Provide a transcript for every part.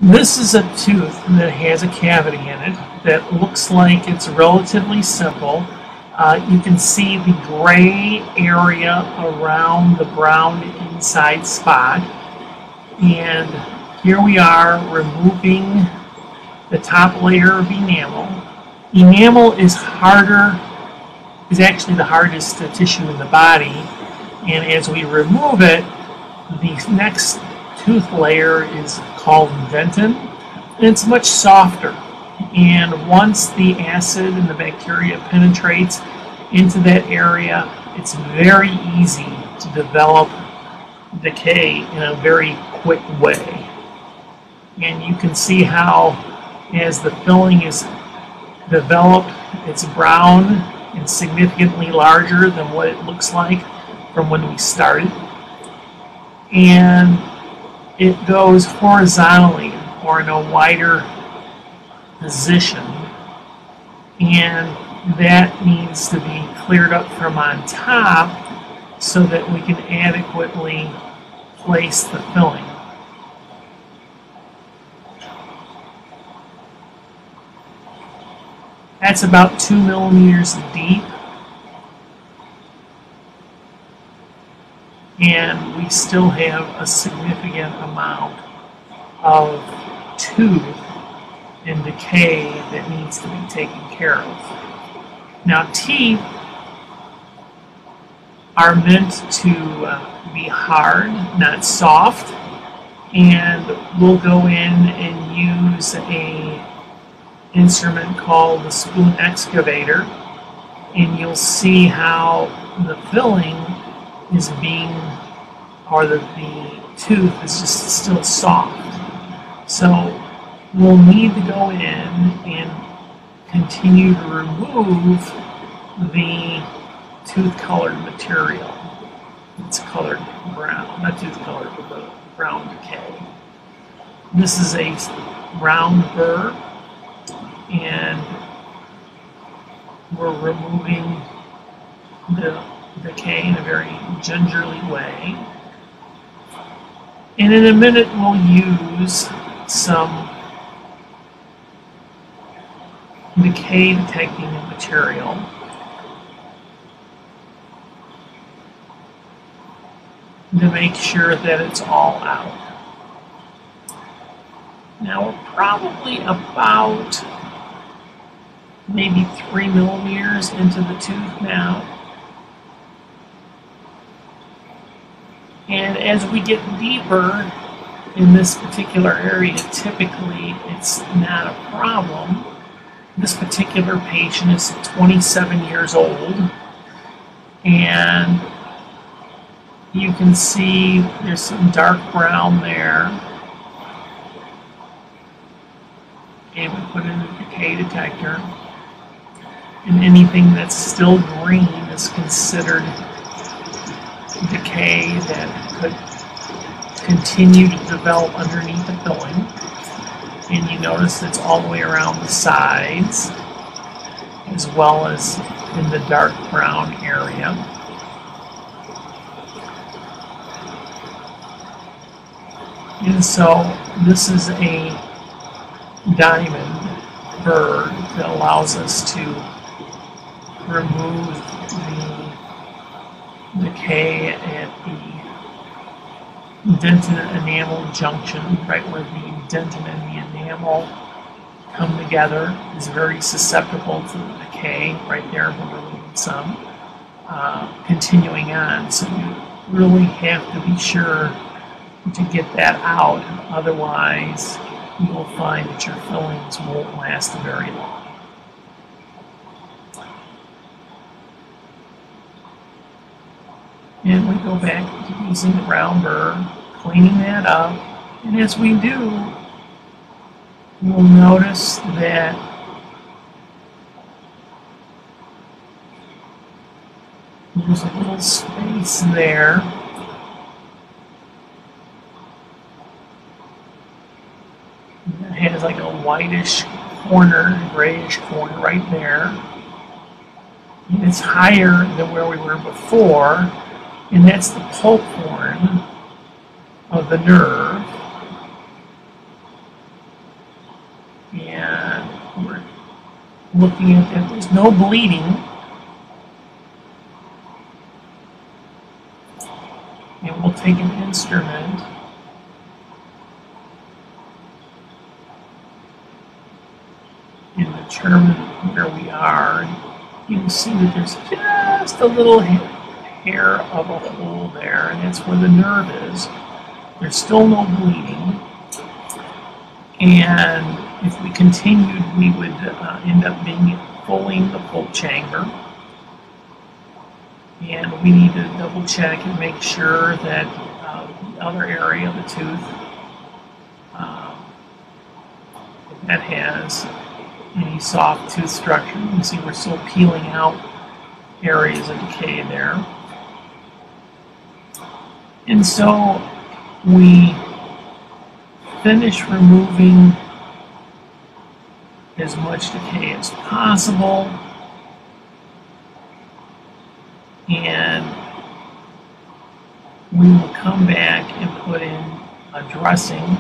This is a tooth that has a cavity in it that looks like it's relatively simple. You can see the gray area around the brown inside spot. And here we are removing the top layer of enamel. Enamel is actually the hardest tissue in the body. And as we remove it, the next tooth layer is called dentin, and it's much softer. And once the acid and the bacteria penetrates into that area, it's very easy to develop decay in a very quick way. And you can see how, as the filling is developed, it's brown and significantly larger than what it looks like from when we started. And it goes horizontally or in a wider position, and that needs to be cleared up from on top so that we can adequately place the filling. That's about 2 millimeters deep, and we still have a significant amount of tooth and decay that needs to be taken care of. Now, teeth are meant to be hard, not soft, and we'll go in and use an instrument called the spoon excavator, and you'll see how the filling is the tooth is just still soft. So we'll need to go in and continue to remove the tooth-colored material. It's colored brown, not tooth-colored, but the brown decay. This is a round burr, and we're removing the decay in a very gingerly way. And in a minute we'll use some decay detecting material to make sure that it's all out. Now we're probably about maybe 3 millimeters into the tooth now. And as we get deeper in this particular area, typically it's not a problem. This particular patient is 27 years old, and you can see there's some dark brown there. And we put in a decay detector, and anything that's still green is considered decay that could continue to develop underneath the filling. And you notice it's all the way around the sides as well as in the dark brown area. And so this is a diamond burr that allows us to remove the decay at the dentin and enamel junction, right where the dentin and the enamel come together. Is very susceptible to the decay right there. We're removing some. Continuing on, so you really have to be sure to get that out, otherwise you will find that your fillings won't last very long. And we go back to using the round burr, cleaning that up, and as we do, you'll notice that there's a little space there. It has like a whitish corner, grayish corner right there. And it's higher than where we were before, and that's the pulp horn of the nerve. And we're looking at that. There's no bleeding. And we'll take an instrument and determine where we are. You can see that there's just a little hair of a hole there, and that's where the nerve is. There's still no bleeding. And if we continued, we would end up pulling the pulp chamber. And we need to double check and make sure that the other area of the tooth that has any soft tooth structure. You can see we're still peeling out areas of decay there. And so we finish removing as much decay as possible, and we will come back and put in a dressing.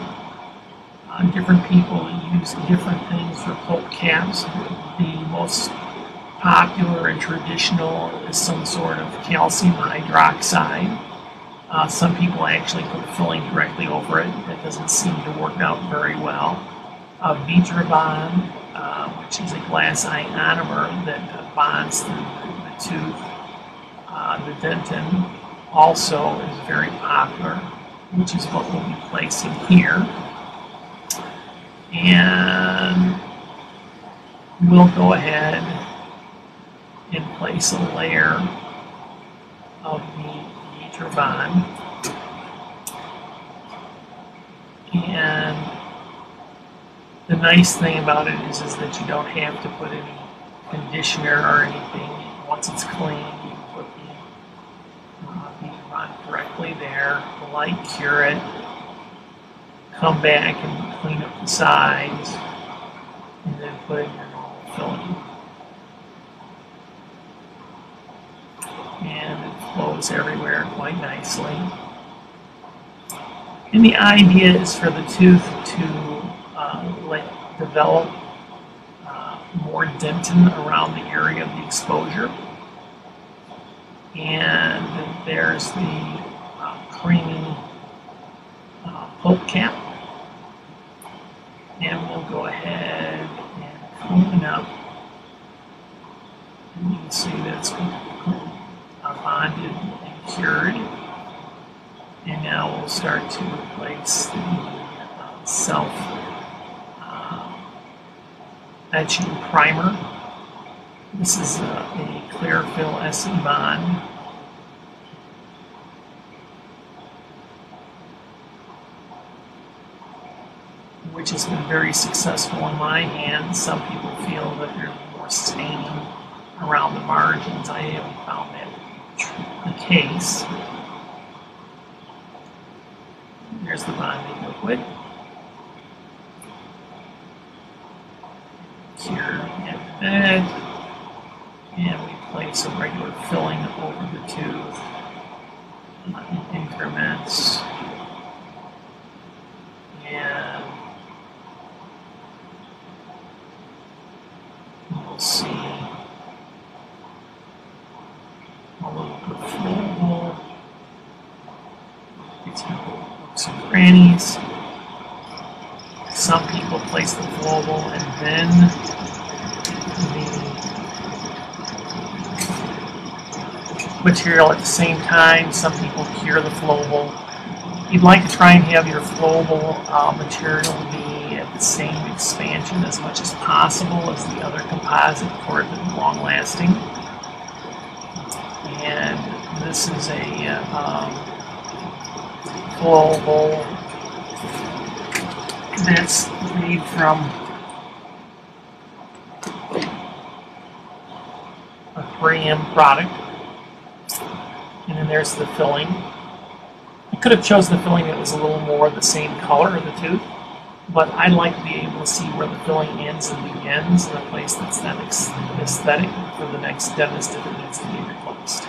Different people use different things for pulp caps. The most popular and traditional is some sort of calcium hydroxide. Some people actually put filling directly over it. That doesn't seem to work out very well. Vitrabond, which is a glass ionomer that bonds the tooth. The dentin also is very popular, which is what we'll be placing here. And we'll go ahead and place a layer of the Vitrabond. And the nice thing about it is that you don't have to put any conditioner or anything. Once it's clean, you can put the Vitrabond directly there, light cure it, come back and clean up the sides, and then put in your normal filling. And it flows everywhere quite nicely. And the idea is for the tooth to develop more dentin around the area of the exposure. And there's the creamy pulp cap. And we'll go ahead and clean up. And you can see that's bonded and cured. And now we'll start to replace the self-etching primer. This is a clear fill SE bond. Which has been very successful in my hands. Some people feel that there's more staining around the margins. I haven't found that the case. There's the bonding liquid. Cure and bed. And we place a regular filling over the tooth in increments. And we'll see a little bit flowable. Some crannies. Some people place the flowable and then the material at the same time. Some people cure the flowable. You'd like to try and have your flowable material be at the same expansion as much as possible as the other composite for it to be long lasting. And this is a flowable that's made from a 3M product. And then there's the filling. I could have chosen the filling that was a little more the same color of the tooth, but I like to be able to see where the filling ends and begins in a place that's that aesthetic for the next dentist if it needs to be replaced.